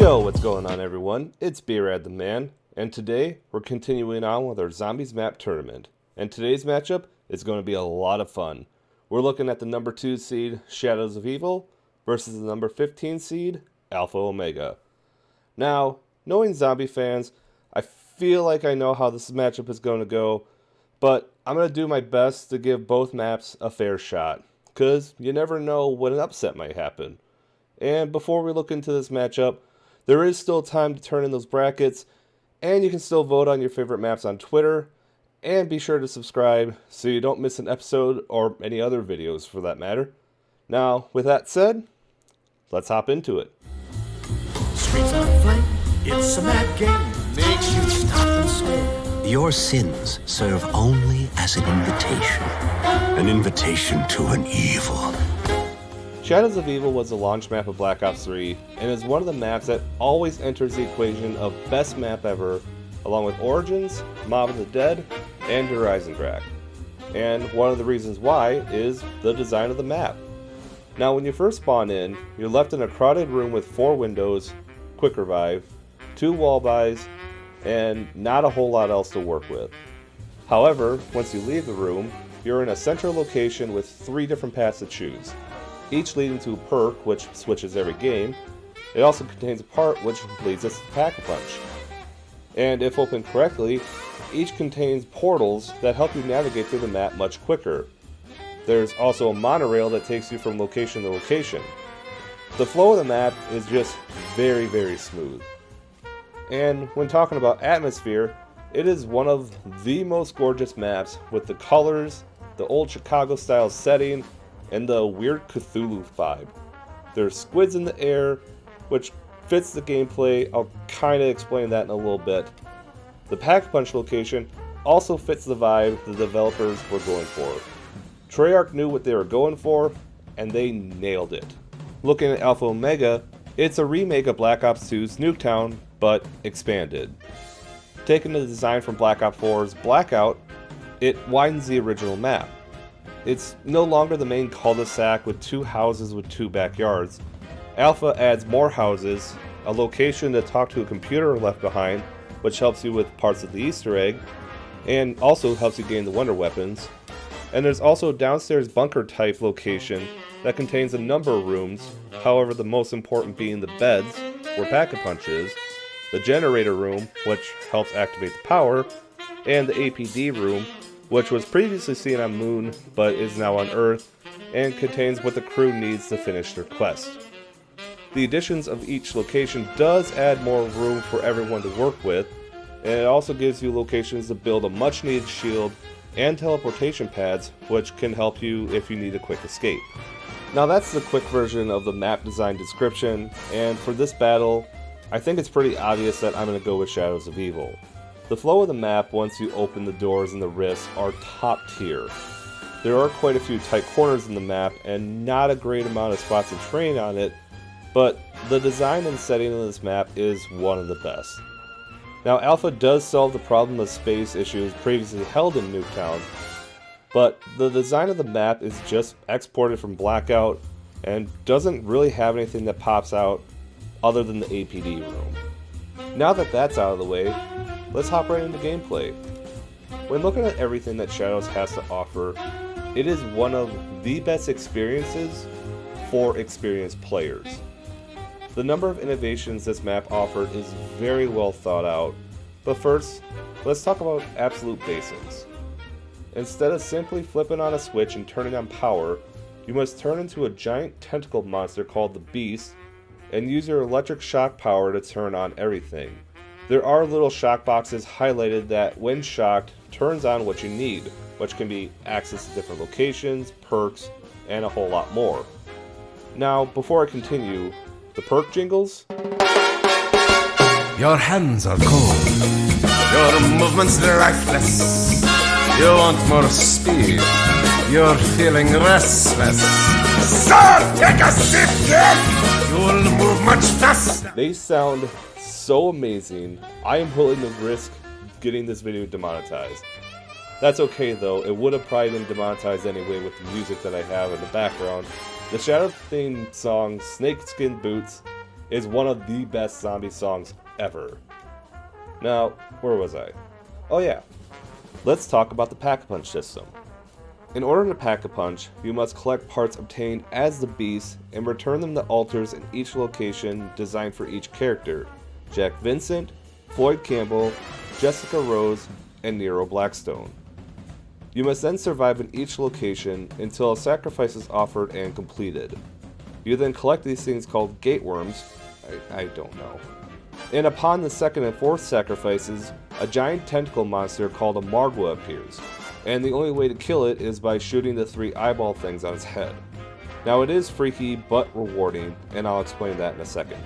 Yo, what's going on everyone? It's B-RAD the man, and today we're continuing on with our Zombies map tournament. And today's matchup is going to be a lot of fun. We're looking at the number 2 seed, Shadows of Evil, versus the number 15 seed, Alpha Omega. Now, knowing zombie fans, I feel like I know how this matchup is going to go, but I'm going to do my best to give both maps a fair shot, because you never know when an upset might happen. And before we look into this matchup, there is still time to turn in those brackets, and you can still vote on your favorite maps on Twitter, and be sure to subscribe so you don't miss an episode or any other videos for that matter. Now, with that said, let's hop into it. Streets on flame, it's a mad game, makes you stop and stare. Your sins serve only as an invitation to an evil. Shadows of Evil was the launch map of Black Ops 3, and is one of the maps that always enters the equation of best map ever, along with Origins, Mob of the Dead, and Horizon. And one of the reasons why is the design of the map. Now when you first spawn in, you're left in a crowded room with 4 windows, quick revive, 2 wall buys, and not a whole lot else to work with. However, once you leave the room, you're in a central location with 3 different paths to choose, each leading to a perk which switches every game. It also contains a part which leads us to Pack-a-Punch. And if opened correctly, each contains portals that help you navigate through the map much quicker. There's also a monorail that takes you from location to location. The flow of the map is just very, very smooth. And when talking about atmosphere, it is one of the most gorgeous maps with the colors, the old Chicago style setting, and the weird Cthulhu vibe. There's squids in the air, which fits the gameplay. I'll kinda explain that in a little bit. The Pack-a-Punch location also fits the vibe the developers were going for. Treyarch knew what they were going for, and they nailed it. Looking at Alpha Omega, it's a remake of Black Ops 2's Nuketown, but expanded. Taking the design from Black Ops 4's Blackout, it widens the original map. It's no longer the main cul-de-sac with 2 houses with 2 backyards. Alpha adds more houses, a location to talk to a computer left behind, which helps you with parts of the Easter egg, and also helps you gain the wonder weapons. And there's also a downstairs bunker type location that contains a number of rooms, however the most important being the beds, where Pack-a-Punch is, the generator room, which helps activate the power, and the APD room, which was previously seen on Moon but is now on Earth, and contains what the crew needs to finish their quest. The additions of each location does add more room for everyone to work with, and it also gives you locations to build a much needed shield and teleportation pads, which can help you if you need a quick escape. Now that's the quick version of the map design description, and for this battle, I think it's pretty obvious that I'm going to go with Shadows of Evil. The flow of the map once you open the doors and the rifts are top tier. There are quite a few tight corners in the map and not a great amount of spots of terrain on it, but the design and setting of this map is one of the best. Now Alpha does solve the problem of space issues previously held in Nuketown, but the design of the map is just exported from Blackout and doesn't really have anything that pops out other than the APD room. Now that that's out of the way, let's hop right into gameplay. When looking at everything that Shadows has to offer, it is one of the best experiences for experienced players. The number of innovations this map offered is very well thought out, but first, let's talk about absolute basics. Instead of simply flipping on a switch and turning on power, you must turn into a giant tentacle monster called the Beast, and use your electric shock power to turn on everything. There are little shock boxes highlighted that, when shocked, turns on what you need, which can be access to different locations, perks, and a whole lot more. Now, before I continue, the perk jingles? Your hands are cold, your movements lifeless. You want more speed, you're feeling restless. Sir, take a sip, kid! You'll move much faster. They sound so amazing. I am willing to risk getting this video demonetized. That's okay though, it would have probably been demonetized anyway with the music that I have in the background. The Shadow theme song, Snakeskin Boots, is one of the best zombie songs ever. Now, where was I? Oh yeah, let's talk about the Pack-a-Punch system. In order to Pack-a-Punch, you must collect parts obtained as the Beast and return them to altars in each location designed for each character: Jack Vincent, Floyd Campbell, Jessica Rose, and Nero Blackstone. You must then survive in each location until a sacrifice is offered and completed. You then collect these things called gate worms, I don't know. And upon the second and fourth sacrifices, a giant tentacle monster called a Margwa appears, and the only way to kill it is by shooting the 3 eyeball things on its head. Now it is freaky but rewarding, and I'll explain that in a second.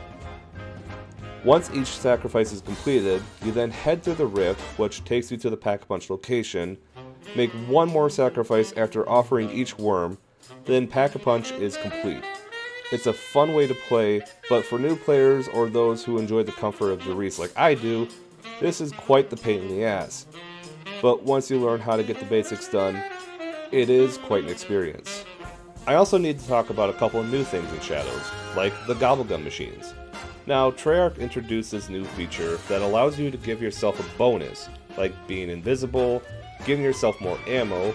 Once each sacrifice is completed, you then head through the rift, which takes you to the Pack-a-Punch location, make one more sacrifice after offering each worm, then Pack-a-Punch is complete. It's a fun way to play, but for new players or those who enjoy the comfort of Derice like I do, this is quite the pain in the ass. But once you learn how to get the basics done, it is quite an experience. I also need to talk about a couple of new things in Shadows, like the Gobblegum Machines. Now, Treyarch introduced this new feature that allows you to give yourself a bonus, like being invisible, giving yourself more ammo,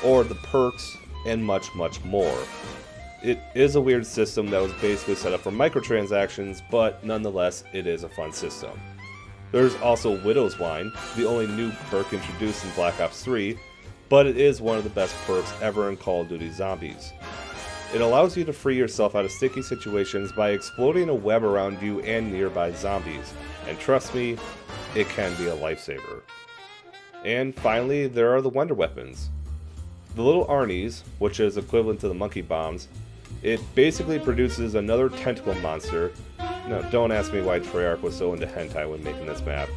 or the perks, and much, much more. It is a weird system that was basically set up for microtransactions, but nonetheless, it is a fun system. There's also Widow's Wine, the only new perk introduced in Black Ops 3, but it is one of the best perks ever in Call of Duty Zombies. It allows you to free yourself out of sticky situations by exploding a web around you and nearby zombies, and trust me, it can be a lifesaver. And finally, there are the Wonder Weapons. The little Arnies, which is equivalent to the Monkey Bombs, it basically produces another tentacle monster. No, don't ask me why Treyarch was so into hentai when making this map.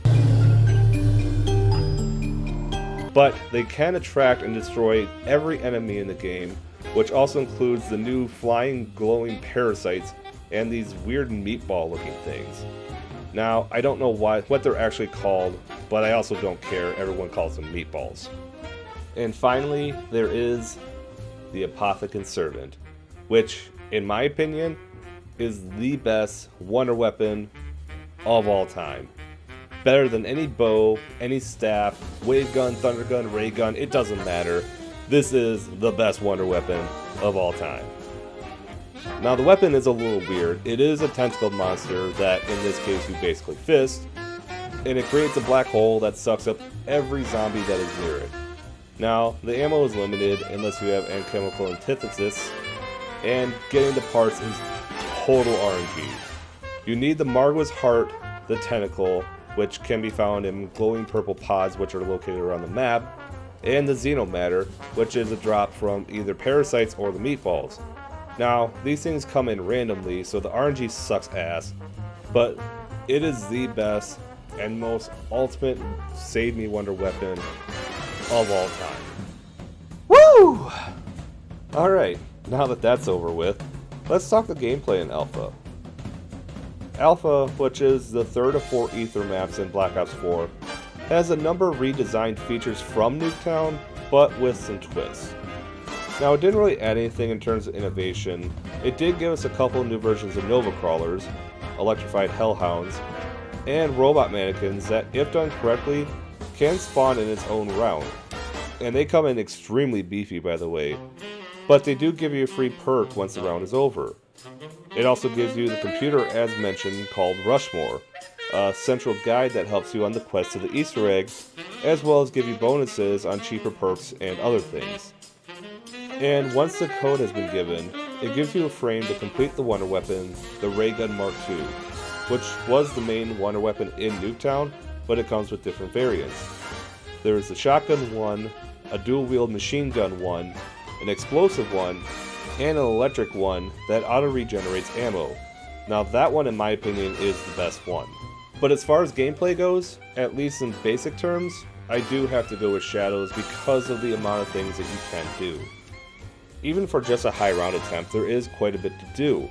But they can attract and destroy every enemy in the game, which also includes the new flying glowing parasites and these weird meatball looking things. Now, I don't know what they're actually called, but I also don't care, everyone calls them meatballs. And finally, there is the Apothecan Servant, which, in my opinion, is the best wonder weapon of all time. Better than any bow, any staff, wave gun, thunder gun, ray gun, it doesn't matter. This is the best wonder weapon of all time. Now the weapon is a little weird. It is a tentacle monster that, in this case, you basically fist, and it creates a black hole that sucks up every zombie that is near it. Now, the ammo is limited unless you have chemical antithesis, and getting the parts is total RNG. You need the Margwa's heart, the tentacle, which can be found in glowing purple pods which are located around the map, and the xenomatter, which is a drop from either parasites or the meatballs. Now, these things come in randomly, so the RNG sucks ass, but it is the best and most ultimate save me wonder weapon of all time. Woo! Alright, now that that's over with, let's talk the gameplay in Alpha. Alpha, which is the third of 4 Ether maps in Black Ops 4, has a number of redesigned features from Nuketown, but with some twists. Now, it didn't really add anything in terms of innovation. It did give us a couple of new versions of Nova Crawlers, electrified Hellhounds, and robot mannequins that, if done correctly, can spawn in its own round. And they come in extremely beefy, by the way, but they do give you a free perk once the round is over. It also gives you the computer, as mentioned, called Rushmore, a central guide that helps you on the quest to the Easter egg, as well as give you bonuses on cheaper perks and other things. And once the code has been given, it gives you a frame to complete the wonder weapon, the Ray Gun Mark II, which was the main wonder weapon in Nuketown, but it comes with different variants. There is the Shotgun 1, a dual-wield Machine Gun 1, an Explosive 1, and an Electric 1 that auto-regenerates ammo. Now that one, in my opinion, is the best one. But as far as gameplay goes, at least in basic terms, I do have to go with Shadows because of the amount of things that you can do. Even for just a high round attempt, there is quite a bit to do.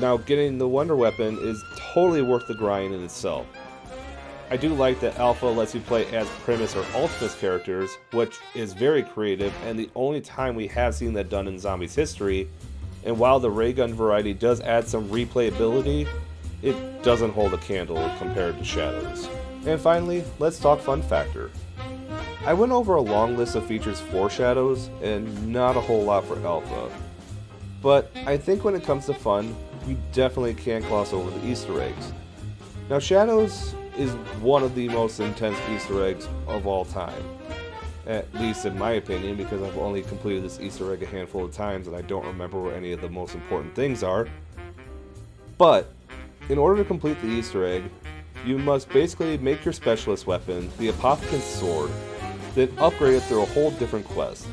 Now, getting the wonder weapon is totally worth the grind in itself. I do like that Alpha lets you play as Primus or Ultimus characters, which is very creative and the only time we have seen that done in Zombies history, and while the ray gun variety does add some replayability, it doesn't hold a candle compared to Shadows. And finally, let's talk fun factor. I went over a long list of features for Shadows, and not a whole lot for Alpha. But I think when it comes to fun, you definitely can't gloss over the Easter eggs. Now Shadows is one of the most intense Easter eggs of all time. At least in my opinion, because I've only completed this Easter egg a handful of times and I don't remember where any of the most important things are. But, in order to complete the Easter egg, you must basically make your specialist weapon, the Apothecan Sword, then upgrade it through a whole different quest.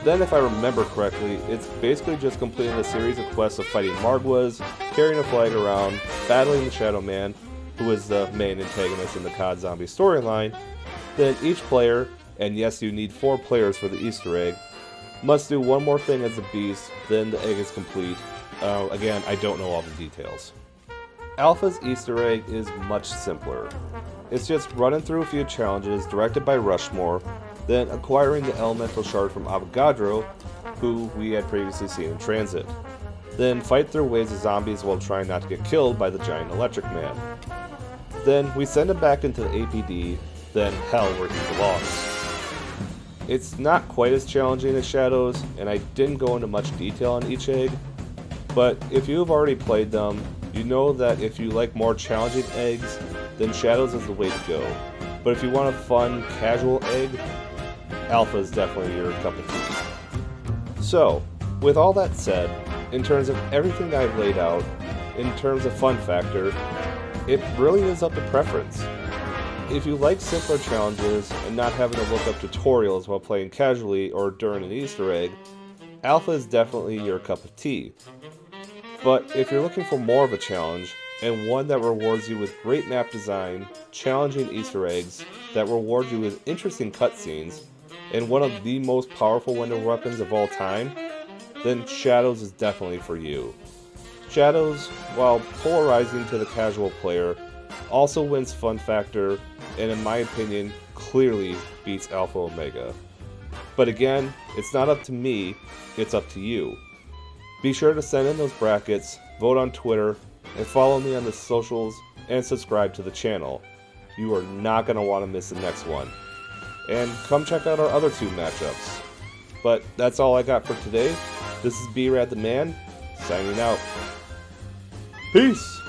Then, if I remember correctly, it's basically just completing a series of quests of fighting Margwas, carrying a flag around, battling the Shadow Man, who is the main antagonist in the COD Zombie storyline. Then each player, and yes, you need 4 players for the Easter egg, must do one more thing as a beast, then the egg is complete. Again, I don't know all the details. Alpha's Easter egg is much simpler. It's just running through a few challenges directed by Rushmore, then acquiring the elemental shard from Avogadro, who we had previously seen in transit. Then fight through waves of zombies while trying not to get killed by the giant electric man. Then we send him back into the APD, then hell where he belongs. It's not quite as challenging as Shadows, and I didn't go into much detail on each egg, but if you have already played them, you know that if you like more challenging eggs, then Shadows is the way to go. But if you want a fun, casual egg, Alpha is definitely your cup of tea. So, with all that said, in terms of everything that I've laid out, in terms of fun factor, it really is up to preference. If you like simpler challenges and not having to look up tutorials while playing casually or during an Easter egg, Alpha is definitely your cup of tea. But if you're looking for more of a challenge, and one that rewards you with great map design, challenging Easter eggs, that reward you with interesting cutscenes, and one of the most powerful winter weapons of all time, then Shadows is definitely for you. Shadows, while polarizing to the casual player, also wins fun factor, and in my opinion, clearly beats Alpha Omega. But again, it's not up to me, it's up to you. Be sure to send in those brackets, vote on Twitter, and follow me on the socials, and subscribe to the channel. You are not going to want to miss the next one. And come check out our other 2 matchups. But that's all I got for today. This is B-RAD the Man, signing out. Peace!